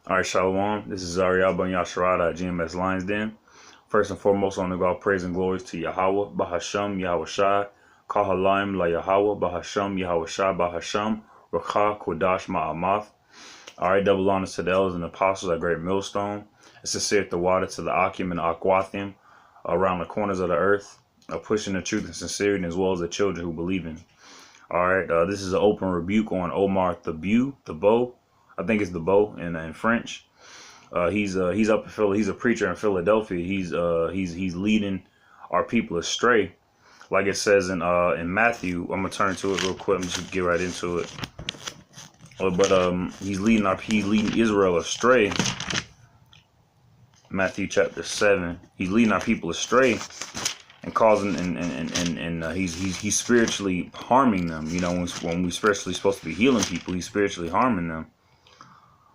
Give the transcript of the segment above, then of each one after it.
All right, Shalom. This is Ariel Ben Yasharada at GMS Lions Den. First and foremost, I want to go out praise and glories to Yahweh, Bahasham, Yahweh Shai, Kahalaim, La Yahweh, Bahasham, Yahweh Shai, Bahasham, Rakha, Kodash, Ma'amath. All right, double honors to the elders and apostles at Great Millstone. A sincere the water to the Akim and Aquathim around the corners of the earth, pushing the truth and sincerity as well as the children who believe in. All right, this is an open rebuke on Omar Thibeaux. I think it's Thibeaux in French. He's up in Philly. He's a preacher in Philadelphia. He's leading our people astray, like it says in Matthew. I'm gonna turn to it real quick. I'm just get right into it. But he's leading Israel astray. Matthew chapter 7. He's leading our people astray and causing and he's spiritually harming them. You know, when we spiritually supposed to be healing people, he's spiritually harming them.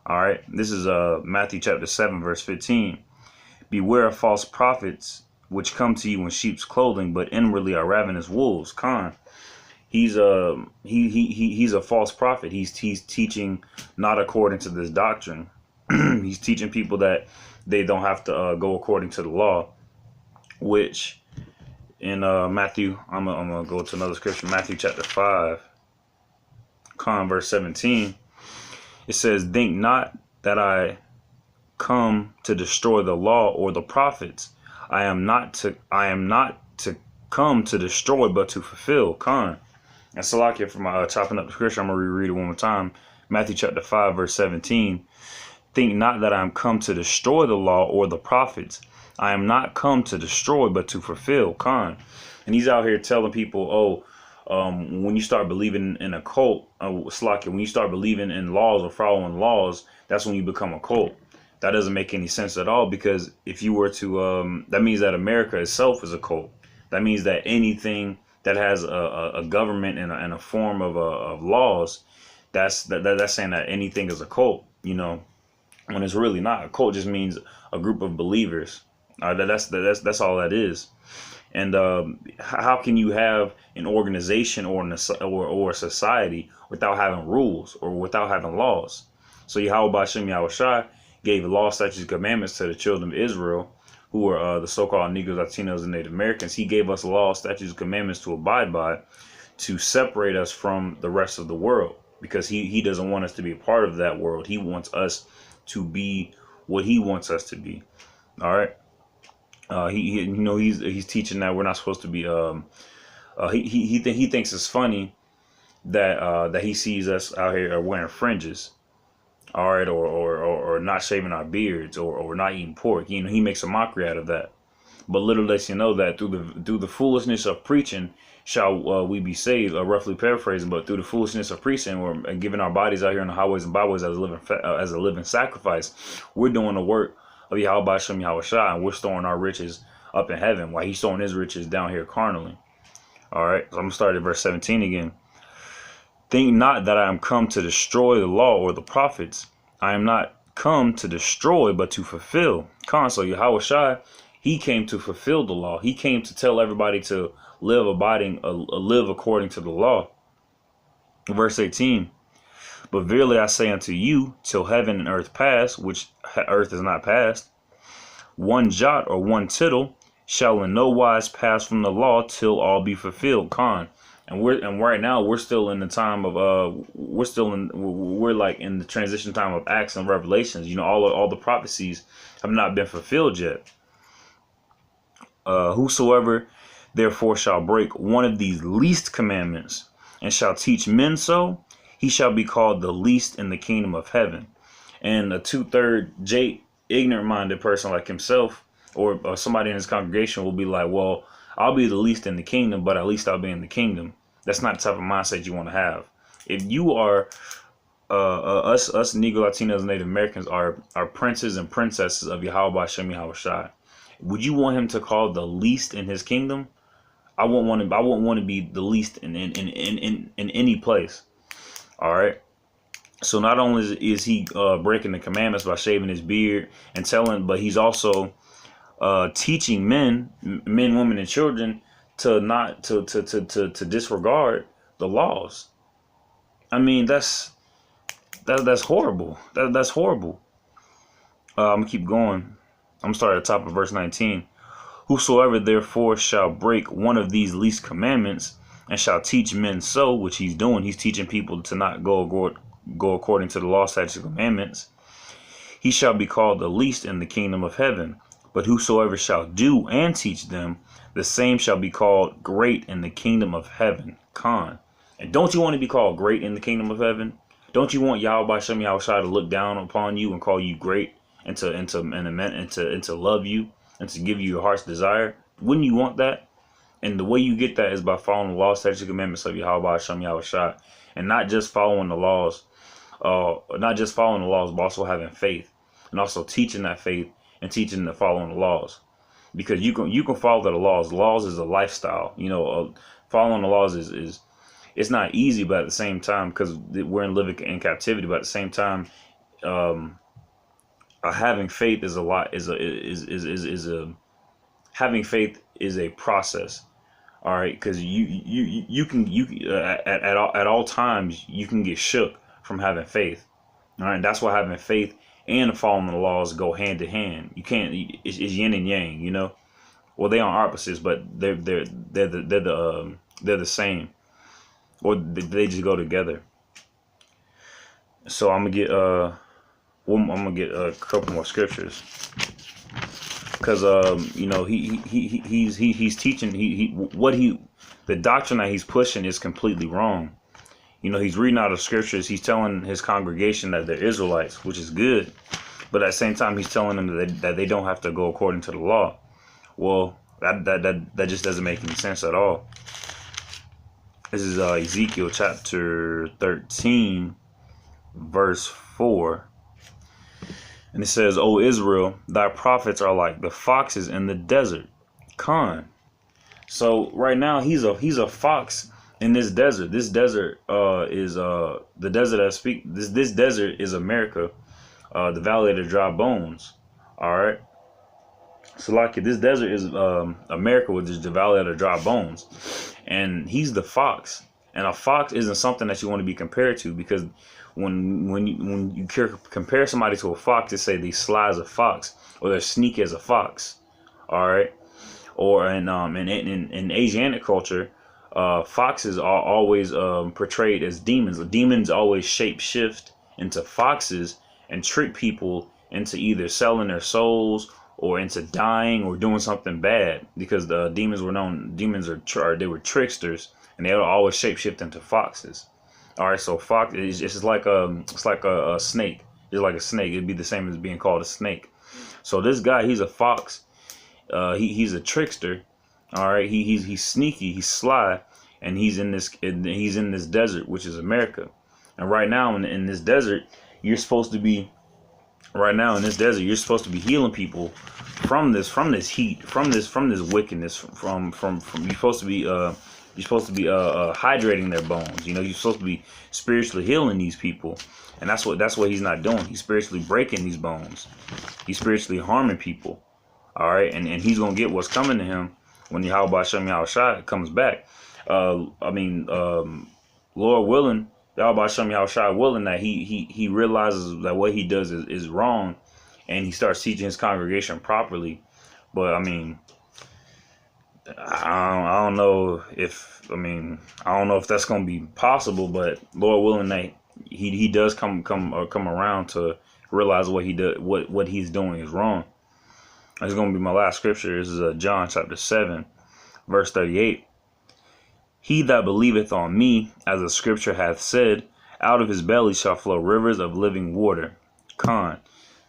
All right, this is Matthew chapter 7 verse 15. Beware of false prophets which come to you in sheep's clothing, but inwardly are ravenous wolves. He's a false prophet. He's teaching not according to this doctrine. He's teaching people that they don't have to go according to the law, which in Matthew, I'm gonna go to another scripture, Matthew chapter 5, verse 17. It says, think not that I come to destroy the law or the prophets. I am not to come to destroy, but to fulfill. And Salakia, for my chopping up the scripture, I'm going to reread it one more time. Matthew chapter 5, verse 17. Think not that I am come to destroy the law or the prophets. I am not come to destroy, but to fulfill. And he's out here telling people, when you start believing in a cult, when you start believing in laws or following laws, that's when you become a cult. That doesn't make any sense at all, because if you were to, that means that America itself is a cult. That means that anything that has a government and a form of laws, that's saying that anything is a cult, you know, when it's really not. A cult just means a group of believers. That's all that is. And how can you have an organization or a society without having rules or without having laws? So Yahweh B'Shem Yahweh Shai gave law, statutes, and commandments to the children of Israel, who are the so-called Negroes, Latinos, and Native Americans. He gave us law, statutes, and commandments to abide by, to separate us from the rest of the world, because he doesn't want us to be a part of that world. He wants us to be what he wants us to be. All right. He's teaching that we're not supposed to be. He thinks it's funny that he sees us out here wearing fringes, all right, or not shaving our beards, or not eating pork. You know, he makes a mockery out of that. But little lets you know that through the foolishness of preaching shall we be saved. Roughly paraphrasing, but through the foolishness of preaching, we're giving our bodies out here on the highways and byways as a living sacrifice. We're doing the work of Yahweh B'Shem Yahweh Shai, and we're storing our riches up in heaven, while he's storing his riches down here carnally. All right, so I'm gonna start at verse 17 again. Think not that I am come to destroy the law or the prophets. I am not come to destroy, but to fulfill. So Yahweh Shai, he came to fulfill the law. He came to tell everybody to live according to the law. Verse 18. But verily I say unto you, till heaven and earth pass, which earth is not passed, one jot or one tittle shall in no wise pass from the law till all be fulfilled. And right now we're still in the time of we're like in the transition time of Acts and Revelations. You know, all the prophecies have not been fulfilled yet. Whosoever therefore shall break one of these least commandments and shall teach men so, he shall be called the least in the kingdom of heaven. And a 2/3 ignorant-minded person like himself, or somebody in his congregation, will be like, well, I'll be the least in the kingdom, but at least I'll be in the kingdom. That's not the type of mindset you want to have. If you are us Negro, Latinos, and Native Americans are princes and princesses of Yahweh B'Shem Yahweh Shai, would you want him to call the least in his kingdom? I wouldn't want to be the least in any place. All right. So not only is he breaking the commandments by shaving his beard and but he's also teaching men, women, and children to not to disregard the laws. I mean, that's horrible. That's horrible. I'm gonna keep going. I'm gonna start at the top of verse 19. Whosoever therefore shall break one of these least commandments and shall teach men so, which he's doing, he's teaching people to not go according to the law, statutes, and commandments, he shall be called the least in the kingdom of heaven. But whosoever shall do and teach them, the same shall be called great in the kingdom of heaven. Con. And don't you want to be called great in the kingdom of heaven? Don't you want Yahweh Shem Yahushua to look down upon you and call you great and to love you and to give you your heart's desire? Wouldn't you want that? And the way you get that is by following the law, statutes, and commandments of Yahweh Shem Yahushua, and not just following the laws, but also having faith and also teaching that faith and teaching and following the laws. Because you can follow the laws. Laws is a lifestyle. Following the laws is it's not easy, but at the same time, because we're living in captivity, but at the same time, having faith is having faith is a process. All right, because you can at all times you can get shook from having faith. All right, that's why having faith and following the laws go hand in hand. You can't. It's yin and yang. Well, they are opposites, but they're the same, or they just go together. So I'm gonna get a couple more scriptures, because he's teaching the doctrine that he's pushing is completely wrong. He's reading out of scriptures. He's telling his congregation that they're Israelites, which is good. But at the same time, he's telling them that they don't have to go according to the law. Well, that just doesn't make any sense at all. This is Ezekiel chapter 13, verse 4. And it says, O Israel, thy prophets are like the foxes in the desert. Con. So right now he's a fox in this desert. This desert is the desert I speak. This desert is America, the valley of the dry bones. All right. So like this desert is America, which is the valley of the dry bones, and he's the fox. And a fox isn't something that you want to be compared to, because when you compare somebody to a fox, they say they sly as a fox or they're sneaky as a fox. All right. Or in Asiatic culture, foxes are always portrayed as demons. Demons always shape shift into foxes and trick people into either selling their souls or into dying or doing something bad, because the demons were tricksters, and they would always shapeshift into foxes. All right, so fox is just like a snake. It's like a snake. It'd be the same as being called a snake. So this guy, he's a fox. He's a trickster. All right, he's sneaky, he's sly, and he's in this desert, which is America. And right now in this desert, you're supposed to be healing people from this heat, from this wickedness, you're supposed to be hydrating their bones. You're supposed to be spiritually healing these people, and that's what he's not doing. He's spiritually breaking these bones. He's spiritually harming people. All right, and he's gonna get what's coming to him when Yahweh Shem Yahushua comes back. Lord willing, Yahweh Shem Yahushua willing, that he realizes that what he does is wrong, and he starts teaching his congregation properly. But I don't know if that's gonna be possible. But Lord willing, that he does come around to realize what he's doing is wrong. This is going to be my last scripture. This is John chapter 7, verse 38. He that believeth on me, as the scripture hath said, out of his belly shall flow rivers of living water. Con.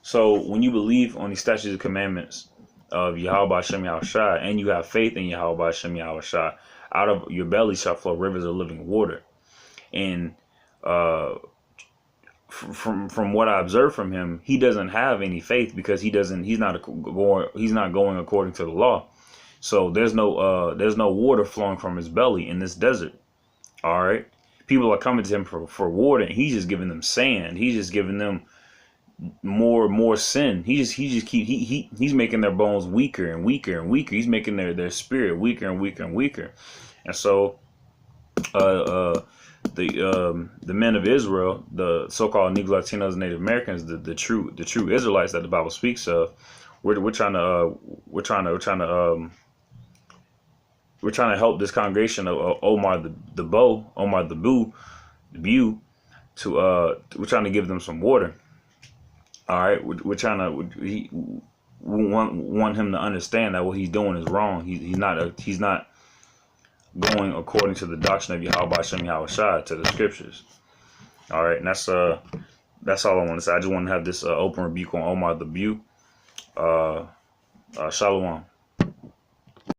So when you believe on the statutes and commandments of Yahweh Shem Yahushua, and you have faith in Yahweh Shem Yahushua, out of your belly shall flow rivers of living water. And from what I observed from him, he doesn't have any faith, because he's not going according to the law. So there's no water flowing from his belly in this desert. All right, people are coming to him for water, and he's just giving them sand. He's just giving them more sin. He's making their bones weaker and weaker and weaker. He's making their spirit weaker and weaker and weaker. And so the men of Israel, the so-called Negro, Latinos, and Native Americans, the true Israelites that the Bible speaks of. We're trying to help this congregation of Omar Thibeaux, to we're trying to give them some water. All right, we're trying to we want him to understand that what he's doing is wrong. He's not going according to the doctrine of Yahweh Hashem Yahushua, to the scriptures. All right, and that's all I want to say. I just want to have this open rebuke on Omar Thibeaux. Shalom.